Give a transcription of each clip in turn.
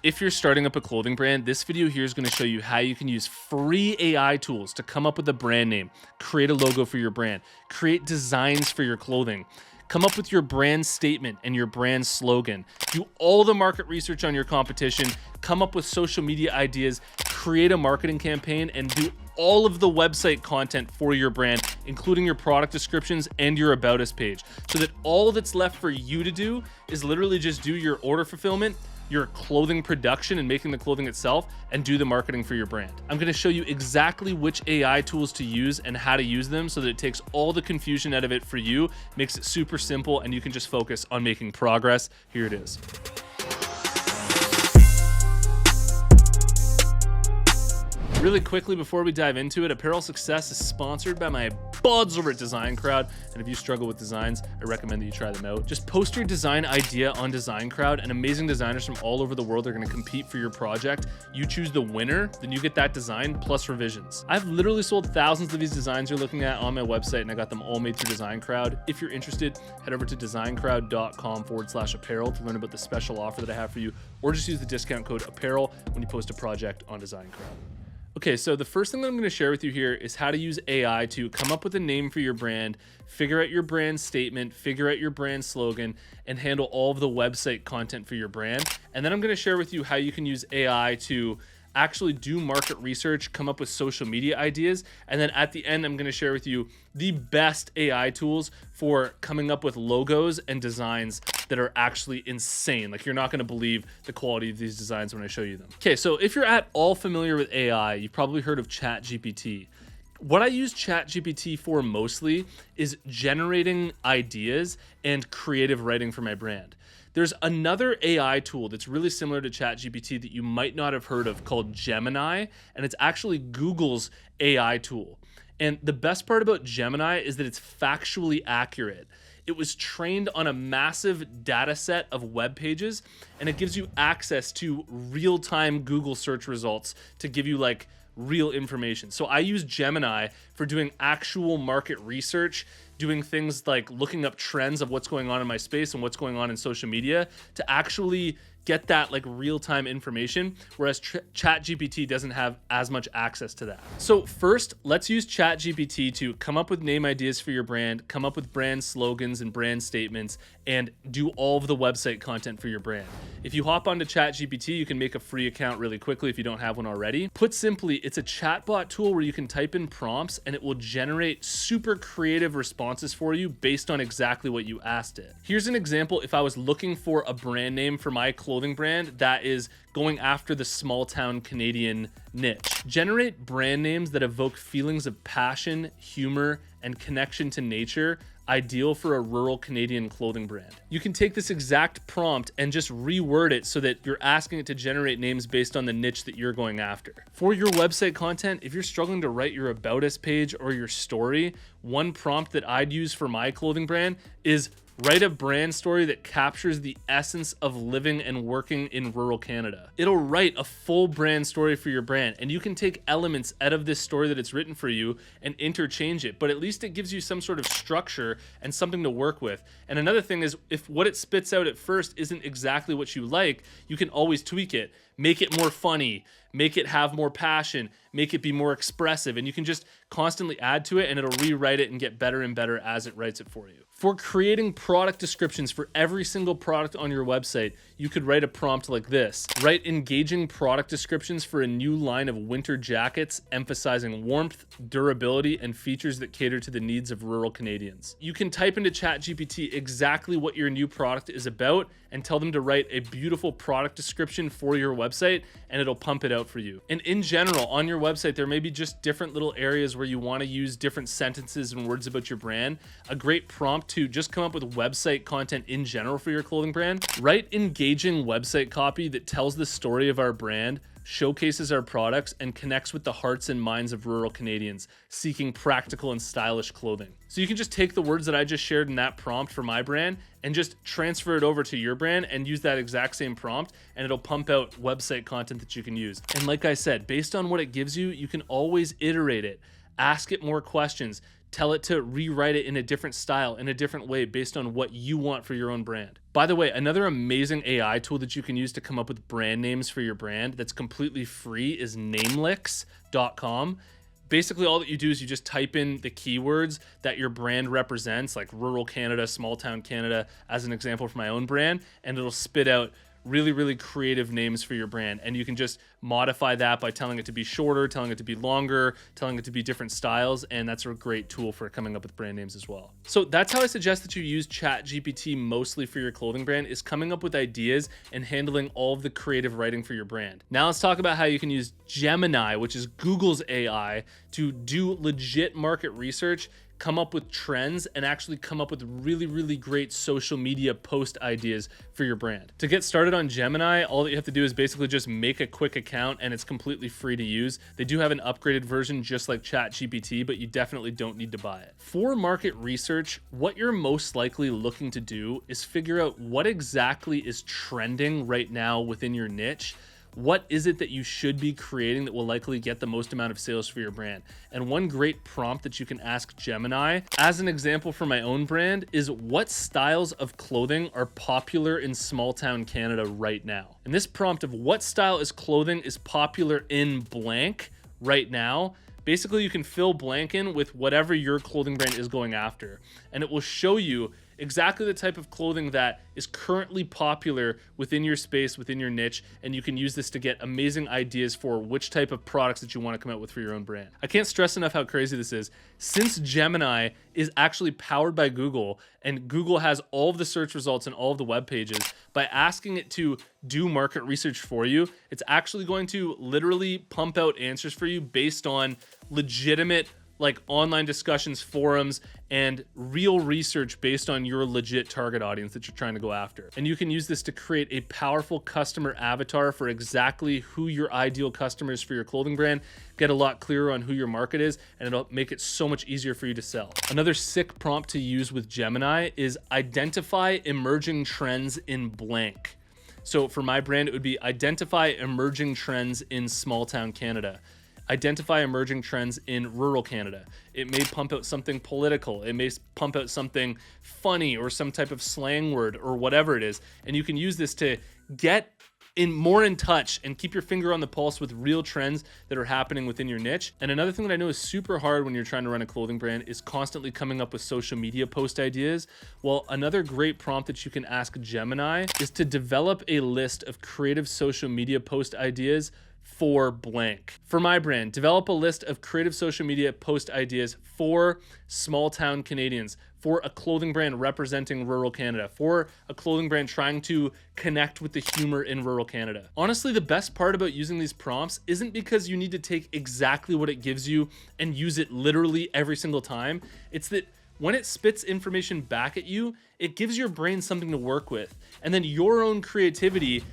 If you're starting up a clothing brand, this video here is going to show you how you can use free AI tools to come up with a brand name, create a logo for your brand, create designs for your clothing, come up with your brand statement and your brand slogan, do all the market research on your competition, come up with social media ideas, create a marketing campaign, and do all of the website content for your brand, including your product descriptions and your About Us page, so that all that's left for you to do is literally just do your order fulfillment, your clothing production and making the clothing itself, and do the marketing for your brand. I'm going to show you exactly which AI tools to use and how to use them so that it takes all the confusion out of it for you, makes it super simple, and you can just focus on making progress. Here it is. Really quickly before we dive into it, Apparel Success is sponsored by my buds over at DesignCrowd, and if you struggle with designs, I recommend that you try them out. Just post your design idea on DesignCrowd, and amazing designers from all over the world are going to compete for your project. You choose the winner, then you get that design plus revisions. I've literally sold thousands of these designs you're looking at on my website, and I got them all made through DesignCrowd. If you're interested, head over to designcrowd.com/apparel to learn about the special offer that I have for you, or just use the discount code apparel when you post a project on DesignCrowd. Okay, so the first thing that I'm going to share with you here is how to use AI to come up with a name for your brand, figure out your brand statement, figure out your brand slogan, and handle all of the website content for your brand. And then I'm going to share with you how you can use AI to actually do market research, come up with social media ideas, and then at the end, I'm going to share with you the best AI tools for coming up with logos and designs that are actually insane. Like, you're not going to believe the quality of these designs when I show you them. Okay, so if you're at all familiar with AI, you've probably heard of ChatGPT. What I use ChatGPT for mostly is generating ideas and creative writing for my brand. There's another AI tool that's really similar to ChatGPT that you might not have heard of called Gemini, and it's actually Google's AI tool. And the best part about Gemini is that it's factually accurate. It was trained on a massive data set of web pages, and it gives you access to real-time Google search results to give you like real information. So I use Gemini for doing actual market research, doing things like looking up trends of what's going on in my space and what's going on in social media to actually get that like real-time information, whereas ChatGPT doesn't have as much access to that. So first, let's use ChatGPT to come up with name ideas for your brand, come up with brand slogans and brand statements, and do all of the website content for your brand. If you hop onto ChatGPT, you can make a free account really quickly if you don't have one already. Put simply, it's a chatbot tool where you can type in prompts and it will generate super creative responses for you based on exactly what you asked it. Here's an example if I was looking for a brand name for my clothing brand that is going after the small town Canadian niche. Generate brand names that evoke feelings of passion, humor, and connection to nature, ideal for a rural Canadian clothing brand. You can take this exact prompt and just reword it so that you're asking it to generate names based on the niche that you're going after. For your website content, if you're struggling to write your About Us page or your story, one prompt that I'd use for my clothing brand is write a brand story that captures the essence of living and working in rural Canada. It'll write a full brand story for your brand, and you can take elements out of this story that it's written for you and interchange it, but at least it gives you some sort of structure and something to work with. And another thing is, if what it spits out at first isn't exactly what you like, you can always tweak it, make it more funny, make it have more passion, make it be more expressive, and you can just constantly add to it and it'll rewrite it and get better and better as it writes it for you. For creating product descriptions for every single product on your website, you could write a prompt like this. Write engaging product descriptions for a new line of winter jackets, emphasizing warmth, durability, and features that cater to the needs of rural Canadians. You can type into ChatGPT exactly what your new product is about and tell them to write a beautiful product description for your website, and it'll pump it out for you. And in general, on your website, there may be just different little areas where you want to use different sentences and words about your brand. A great prompt to just come up with website content in general for your clothing brand. Write engaging website copy that tells the story of our brand, showcases our products, and connects with the hearts and minds of rural Canadians seeking practical and stylish clothing. So you can just take the words that I just shared in that prompt for my brand and just transfer it over to your brand and use that exact same prompt, and it'll pump out website content that you can use. And like I said, based on what it gives you, you can always iterate it, ask it more questions, tell it to rewrite it in a different style, in a different way, based on what you want for your own brand. By the way, another amazing AI tool that you can use to come up with brand names for your brand that's completely free is Namelix.com. Basically, all that you do is you just type in the keywords that your brand represents, like rural Canada, small town Canada, as an example for my own brand, and it'll spit out really, really creative names for your brand. And you can just modify that by telling it to be shorter, telling it to be longer, telling it to be different styles. And that's a great tool for coming up with brand names as well. So that's how I suggest that you use ChatGPT mostly for your clothing brand, is coming up with ideas and handling all of the creative writing for your brand. Now let's talk about how you can use Gemini, which is Google's AI, to do legit market research, come up with trends, and actually come up with really, really great social media post ideas for your brand. To get started on Gemini, all that you have to do is basically just make a quick account, and it's completely free to use. They do have an upgraded version just like ChatGPT, but you definitely don't need to buy it. For market research, what you're most likely looking to do is figure out what exactly is trending right now within your niche. What is it that you should be creating that will likely get the most amount of sales for your brand? And one great prompt that you can ask Gemini, as an example for my own brand, is what styles of clothing are popular in small town Canada right now? And this prompt of what style is clothing is popular in blank right now, basically you can fill blank in with whatever your clothing brand is going after, and it will show you exactly the type of clothing that is currently popular within your space, within your niche, and you can use this to get amazing ideas for which type of products that you want to come out with for your own brand. I can't stress enough how crazy this is. Since Gemini is actually powered by Google, and Google has all of the search results and all of the web pages, by asking it to do market research for you, it's actually going to literally pump out answers for you based on legitimate like online discussions, forums, and real research based on your legit target audience that you're trying to go after. And you can use this to create a powerful customer avatar for exactly who your ideal customer is for your clothing brand, get a lot clearer on who your market is, and it'll make it so much easier for you to sell. Another sick prompt to use with Gemini is identify emerging trends in blank. So for my brand, it would be identify emerging trends in small town Canada. Identify emerging trends in rural Canada. It may pump out something political. It may pump out something funny or some type of slang word or whatever it is. And you can use this to get more in touch and keep your finger on the pulse with real trends that are happening within your niche. And another thing that I know is super hard when you're trying to run a clothing brand is constantly coming up with social media post ideas. Well, another great prompt that you can ask Gemini is to develop a list of creative social media post ideas for blank. For my brand, develop a list of creative social media post ideas for small town Canadians, for a clothing brand representing rural Canada, for a clothing brand trying to connect with the humor in rural Canada. Honestly, the best part about using these prompts isn't because you need to take exactly what it gives you and use it literally every single time. It's that when it spits information back at you, it gives your brain something to work with. And then your own creativity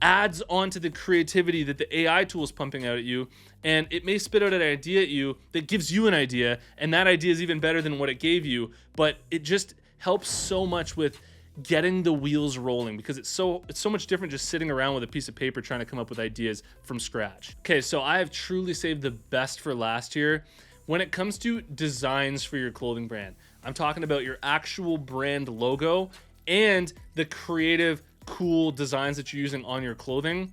adds on to the creativity that the AI tool is pumping out at you, and it may spit out an idea at you that gives you an idea, and that idea is even better than what it gave you, but it just helps so much with getting the wheels rolling, because it's so much different just sitting around with a piece of paper trying to come up with ideas from scratch. Okay, so I have truly saved the best for last here. When it comes to designs for your clothing brand, I'm talking about your actual brand logo and the creative cool designs that you're using on your clothing.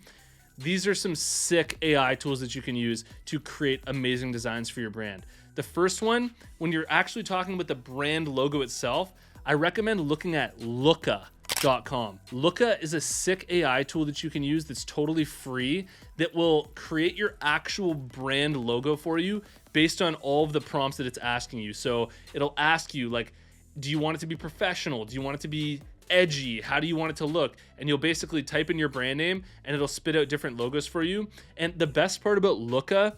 These are some sick AI tools that you can use to create amazing designs for your brand. The first one, when you're actually talking about the brand logo itself, I recommend looking at Looka.com. Looka is a sick AI tool that you can use that's totally free that will create your actual brand logo for you based on all of the prompts that it's asking you. So it'll ask you, like, do you want it to be professional? Do you want it to be edgy? How do you want it to look? And you'll basically type in your brand name and it'll spit out different logos for you. And the best part about Looka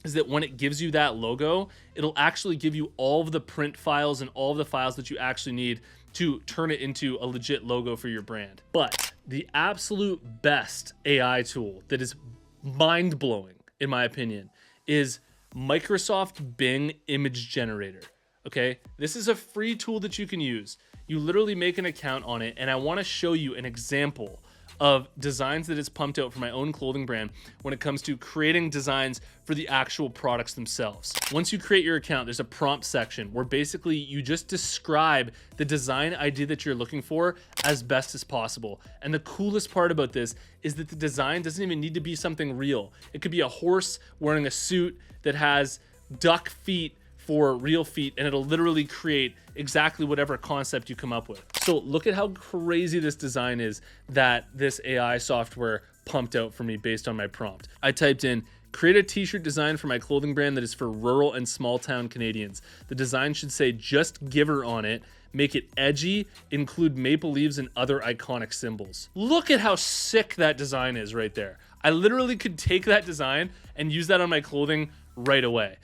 is that when it gives you that logo, it'll actually give you all of the print files and all of the files that you actually need to turn it into a legit logo for your brand. But the absolute best AI tool that is mind-blowing, in my opinion, is Microsoft Bing Image Generator. Okay, this is a free tool that you can use. You literally make an account on it, and I want to show you an example of designs that it's pumped out for my own clothing brand when it comes to creating designs for the actual products themselves. Once you create your account, there's a prompt section where basically you just describe the design idea that you're looking for as best as possible. And the coolest part about this is that the design doesn't even need to be something real. It could be a horse wearing a suit that has duck feet for real feet, and it'll literally create exactly whatever concept you come up with. So look at how crazy this design is that this AI software pumped out for me based on my prompt. I typed in, create a t-shirt design for my clothing brand that is for rural and small town Canadians. The design should say just giver on it, make it edgy, include maple leaves and other iconic symbols. Look at how sick that design is right there. I literally could take that design and use that on my clothing right away.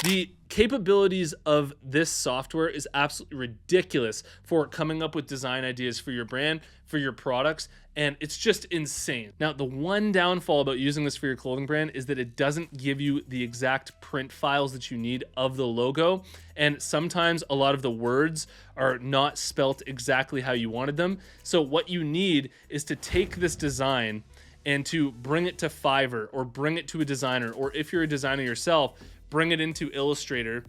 The capabilities of this software is absolutely ridiculous for coming up with design ideas for your brand, for your products, and it's just insane. Now, the one downfall about using this for your clothing brand is that it doesn't give you the exact print files that you need of the logo, and sometimes a lot of the words are not spelt exactly how you wanted them. So what you need is to take this design and to bring it to Fiverr or bring it to a designer, or if you're a designer yourself, bring it into Illustrator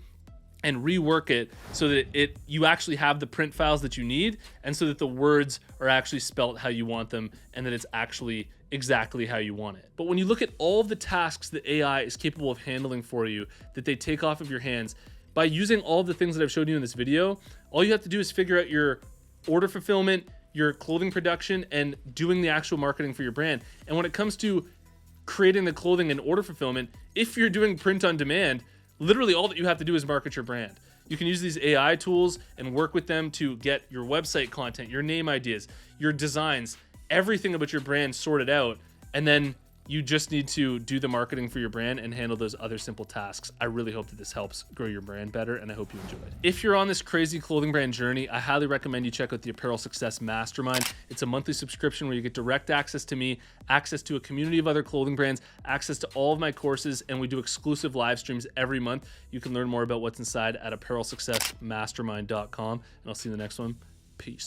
and rework it so that you actually have the print files that you need, and so that the words are actually spelt how you want them and that it's actually exactly how you want it. But when you look at all of the tasks that AI is capable of handling for you, that they take off of your hands, by using all of the things that I've showed you in this video, all you have to do is figure out your order fulfillment, your clothing production, and doing the actual marketing for your brand. And when it comes to creating the clothing and order fulfillment, if you're doing print on demand, literally all that you have to do is market your brand. You can use these AI tools and work with them to get your website content, your name ideas, your designs, everything about your brand sorted out, and then you just need to do the marketing for your brand and handle those other simple tasks. I really hope that this helps grow your brand better, and I hope you enjoyed. If you're on this crazy clothing brand journey, I highly recommend you check out the Apparel Success Mastermind. It's a monthly subscription where you get direct access to me, access to a community of other clothing brands, access to all of my courses, and we do exclusive live streams every month. You can learn more about what's inside at apparelsuccessmastermind.com, and I'll see you in the next one. Peace.